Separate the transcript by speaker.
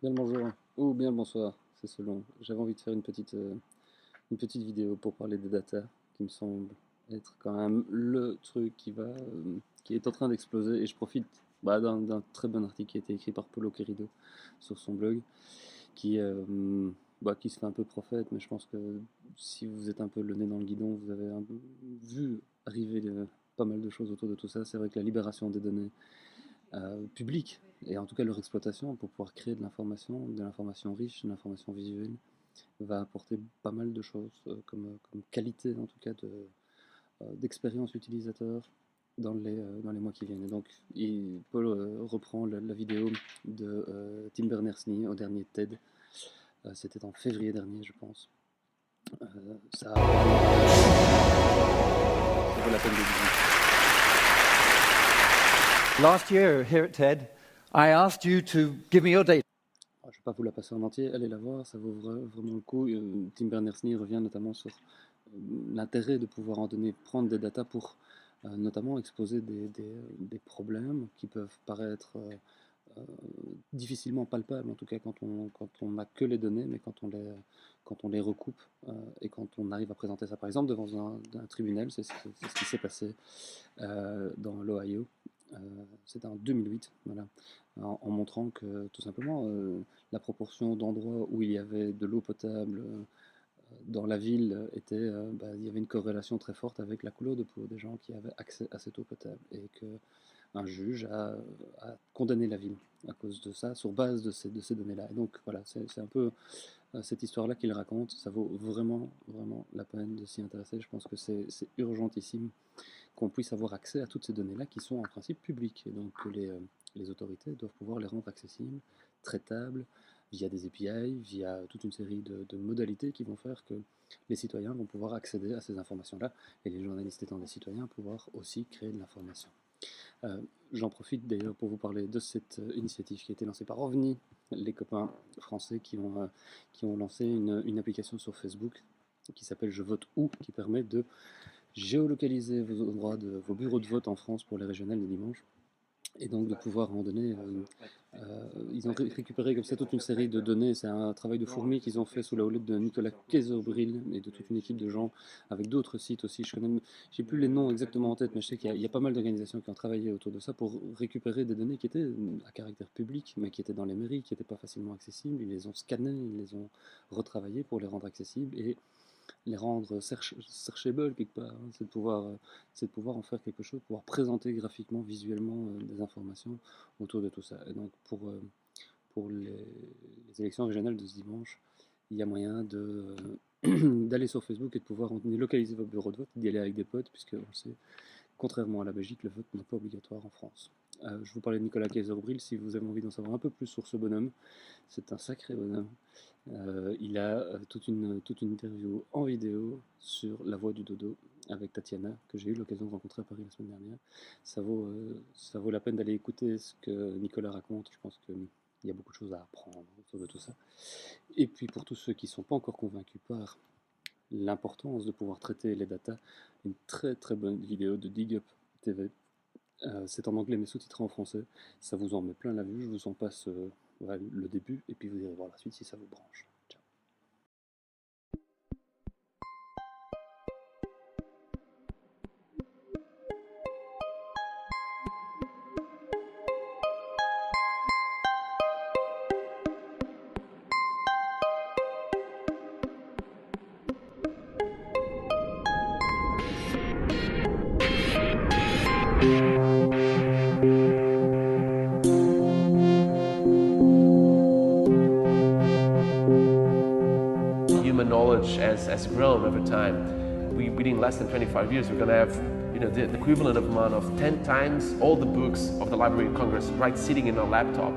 Speaker 1: Bien le bonjour, ou bien le bonsoir, c'est selon. J'avais envie de faire une petite vidéo pour parler des data, qui me semble être quand même le truc qui est en train d'exploser. Et je profite d'un très bon article qui a été écrit par Paulo Querido sur son blog, qui, qui se fait un peu prophète, mais je pense que si vous êtes un peu le nez dans le guidon, vous avez vu arriver pas mal de choses autour de tout ça. C'est vrai que la libération des données publiques, et en tout cas leur exploitation pour pouvoir créer de l'information riche, de l'information visuelle, va apporter pas mal de choses comme qualité en tout cas d'expérience utilisateur dans les mois qui viennent. Et donc Paul reprend la vidéo de Tim Berners-Lee au dernier TED. C'était en février dernier, je pense. Ça vaut la peine de visiter.
Speaker 2: Last year here at TED, I asked you to give me your data.
Speaker 1: Je ne vais pas vous la passer en entier, allez la voir, ça vaut vraiment le coup. Tim Berners-Lee revient notamment sur l'intérêt de pouvoir en donner, prendre des datas pour notamment exposer des problèmes qui peuvent paraître difficilement palpables, en tout cas quand on n'a que les données, mais quand on les recoupe et quand on arrive à présenter ça par exemple devant un tribunal, c'est ce qui s'est passé dans l'Ohio. C'était en 2008, voilà, en montrant que tout simplement la proportion d'endroits où il y avait de l'eau potable dans la ville il y avait une corrélation très forte avec la couleur de peau des gens qui avaient accès à cette eau potable, et qu'un juge a condamné la ville à cause de ça, sur base de ces données-là. Et donc voilà, c'est un peu cette histoire-là qu'il raconte. Ça vaut vraiment, vraiment la peine de s'y intéresser. Je pense que c'est urgentissime qu'on puisse avoir accès à toutes ces données-là qui sont en principe publiques, et donc que les autorités doivent pouvoir les rendre accessibles, traitables, via des API, via toute une série de modalités qui vont faire que les citoyens vont pouvoir accéder à ces informations-là, et les journalistes étant des citoyens, pouvoir aussi créer de l'information. J'en profite d'ailleurs pour vous parler de cette initiative qui a été lancée par OVNI, les copains français qui ont lancé une application sur Facebook qui s'appelle Je vote où, qui permet de géolocaliser vos endroits vos bureaux de vote en France pour les régionales des dimanches, et donc de pouvoir en donner. Ils ont récupéré comme ça toute une série de données. C'est un travail de fourmi qu'ils ont fait sous la houlette de Nicolas Kayser-Bril et de toute une équipe de gens avec d'autres sites aussi. J'ai plus les noms exactement en tête, mais je sais qu'il y a pas mal d'organisations qui ont travaillé autour de ça pour récupérer des données qui étaient à caractère public, mais qui étaient dans les mairies, qui n'étaient pas facilement accessibles. Ils les ont scannés, ils les ont retravaillés pour les rendre accessibles et les rendre searchable quelque part, hein. C'est de pouvoir en faire quelque chose, pouvoir présenter graphiquement, visuellement des informations autour de tout ça. Et donc pour les élections régionales de ce dimanche, il y a moyen d'aller sur Facebook et de pouvoir localiser votre bureau de vote, d'y aller avec des potes, puisque on le sait, contrairement à la Belgique, le vote n'est pas obligatoire en France. Je vous parlais de Nicolas Kayser-Bril. Si vous avez envie d'en savoir un peu plus sur ce bonhomme, c'est un sacré bonhomme. Il a toute une interview en vidéo sur La Voix du Dodo avec Tatiana, que j'ai eu l'occasion de rencontrer à Paris la semaine dernière. Ça vaut la peine d'aller écouter ce que Nicolas raconte. Je pense qu'il y a beaucoup de choses à apprendre autour de tout ça. Et puis pour tous ceux qui ne sont pas encore convaincus par l'importance de pouvoir traiter les datas, une très très bonne vidéo de Dig Up TV. C'est en anglais mais sous-titré en français. Ça vous en met plein la vue. Je vous en passe le début et puis vous irez voir la suite si ça vous branche. Ciao.
Speaker 3: Human knowledge has grown over time. Within less than 25 years, we're going to have the equivalent of amount of 10 times all the books of the Library of Congress right sitting in our laptop.